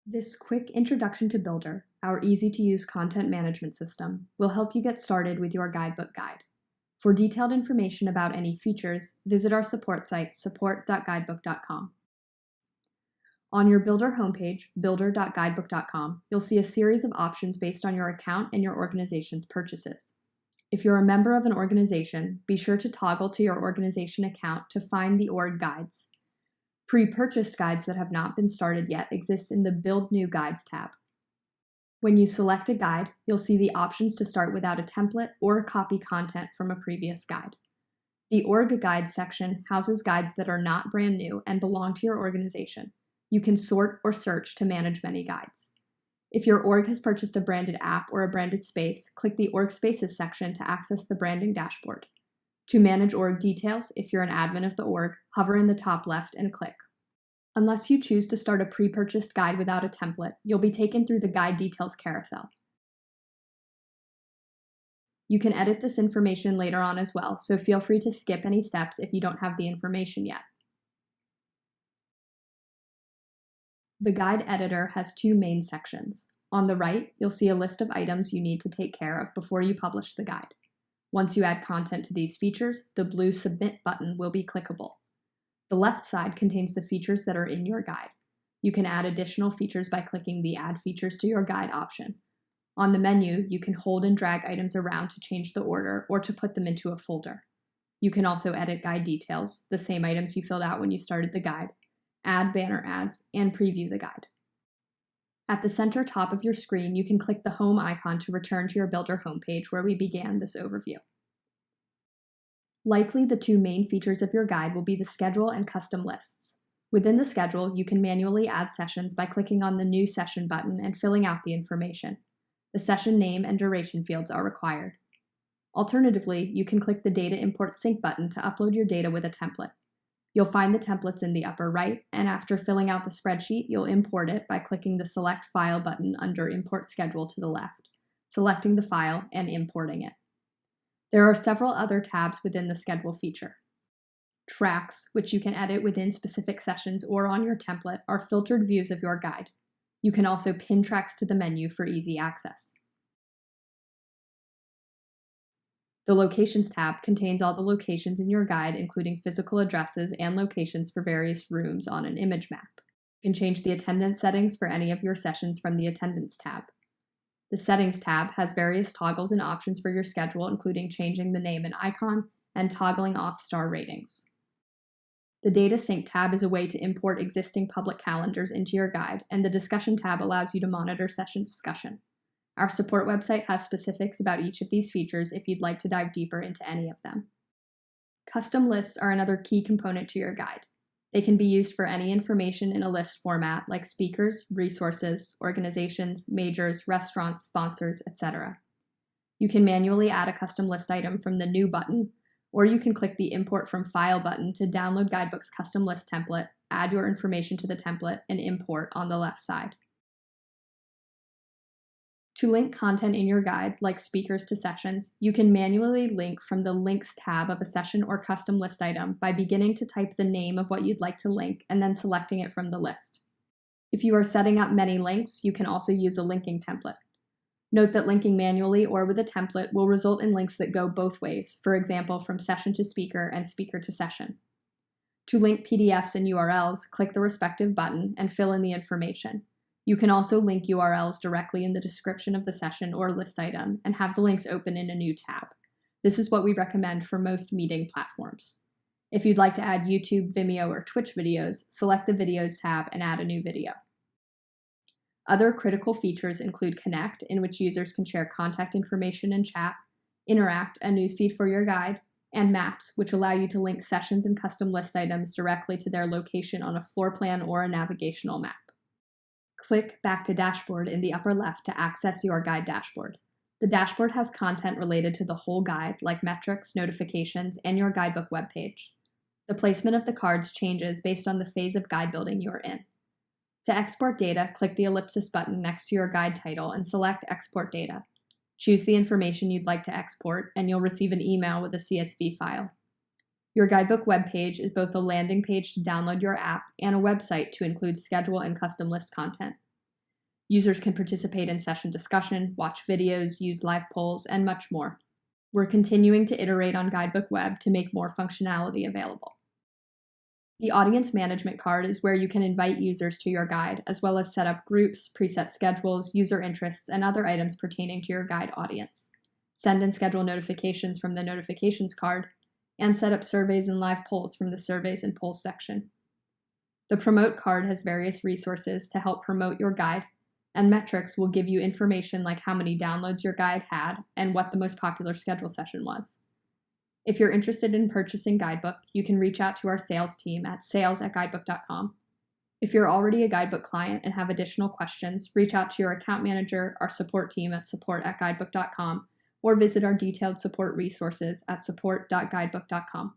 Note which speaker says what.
Speaker 1: This quick introduction to Builder, our easy-to-use content management system, will help you get started with your guidebook guide. For detailed information about any features, visit our support site, support.guidebook.com. On your Builder homepage, builder.guidebook.com, you'll see a series of options based on your account and your organization's purchases. If you're a member of an organization, be sure to toggle to your organization account to find the org guides. Pre-purchased guides that have not been started yet exist in the Build New Guides tab. When you select a guide, you'll see the options to start without a template or copy content from a previous guide. The Org Guides section houses guides that are not brand new and belong to your organization. You can sort or search to manage many guides. If your org has purchased a branded app or a branded space, click the Org Spaces section to access the branding dashboard. To manage org details, if you're an admin of the org, hover in the top left and click. Unless you choose to start a pre-purchased guide without a template, you'll be taken through the guide details carousel. You can edit this information later on as well, so feel free to skip any steps if you don't have the information yet. The guide editor has two main sections. On the right, you'll see a list of items you need to take care of before you publish the guide. Once you add content to these features, the blue Submit button will be clickable. The left side contains the features that are in your guide. You can add additional features by clicking the Add Features to Your Guide option. On the menu, you can hold and drag items around to change the order or to put them into a folder. You can also edit guide details, the same items you filled out when you started the guide, add banner ads, and preview the guide. At the center top of your screen, you can click the Home icon to return to your Builder homepage where we began this overview. Likely, the two main features of your guide will be the schedule and custom lists. Within the schedule, you can manually add sessions by clicking on the New Session button and filling out the information. The session name and duration fields are required. Alternatively, you can click the Data Import Sync button to upload your data with a template. You'll find the templates in the upper right, and after filling out the spreadsheet, you'll import it by clicking the Select File button under Import Schedule to the left, selecting the file, and importing it. There are several other tabs within the Schedule feature. Tracks, which you can edit within specific sessions or on your template, are filtered views of your guide. You can also pin tracks to the menu for easy access. The Locations tab contains all the locations in your guide, including physical addresses and locations for various rooms on an image map. You can change the attendance settings for any of your sessions from the Attendance tab. The Settings tab has various toggles and options for your schedule, including changing the name and icon and toggling off star ratings. The Data Sync tab is a way to import existing public calendars into your guide, and the Discussion tab allows you to monitor session discussion. Our support website has specifics about each of these features if you'd like to dive deeper into any of them. Custom lists are another key component to your guide. They can be used for any information in a list format like speakers, resources, organizations, majors, restaurants, sponsors, etc. You can manually add a custom list item from the New button, or you can click the Import from File button to download Guidebook's custom list template, add your information to the template, and import on the left side. To link content in your guide, like speakers to sessions, you can manually link from the Links tab of a session or custom list item by beginning to type the name of what you'd like to link and then selecting it from the list. If you are setting up many links, you can also use a linking template. Note that linking manually or with a template will result in links that go both ways, for example, from session to speaker and speaker to session. To link PDFs and URLs, click the respective button and fill in the information. You can also link URLs directly in the description of the session or list item and have the links open in a new tab. This is what we recommend for most meeting platforms. If you'd like to add YouTube, Vimeo, or Twitch videos, select the Videos tab and add a new video. Other critical features include Connect, in which users can share contact information and chat, Interact, a newsfeed for your guide, and Maps, which allow you to link sessions and custom list items directly to their location on a floor plan or a navigational map. Click Back to Dashboard in the upper left to access your guide dashboard. The dashboard has content related to the whole guide, like metrics, notifications, and your Guidebook webpage. The placement of the cards changes based on the phase of guide building you are in. To export data, click the ellipsis button next to your guide title and select Export Data. Choose the information you'd like to export, and you'll receive an email with a CSV file. Your Guidebook webpage is both a landing page to download your app and a website to include schedule and custom list content. Users can participate in session discussion, watch videos, use live polls, and much more. We're continuing to iterate on Guidebook Web to make more functionality available. The audience management card is where you can invite users to your guide, as well as set up groups, preset schedules, user interests, and other items pertaining to your guide audience. Send and schedule notifications from the notifications card, and set up surveys and live polls from the surveys and polls section. The promote card has various resources to help promote your guide, and metrics will give you information like how many downloads your guide had and what the most popular schedule session was. If you're interested in purchasing Guidebook, you can reach out to our sales team at sales@guidebook.com. If you're already a Guidebook client and have additional questions, reach out to your account manager, our support team at support@guidebook.com, or visit our detailed support resources at support.guidebook.com.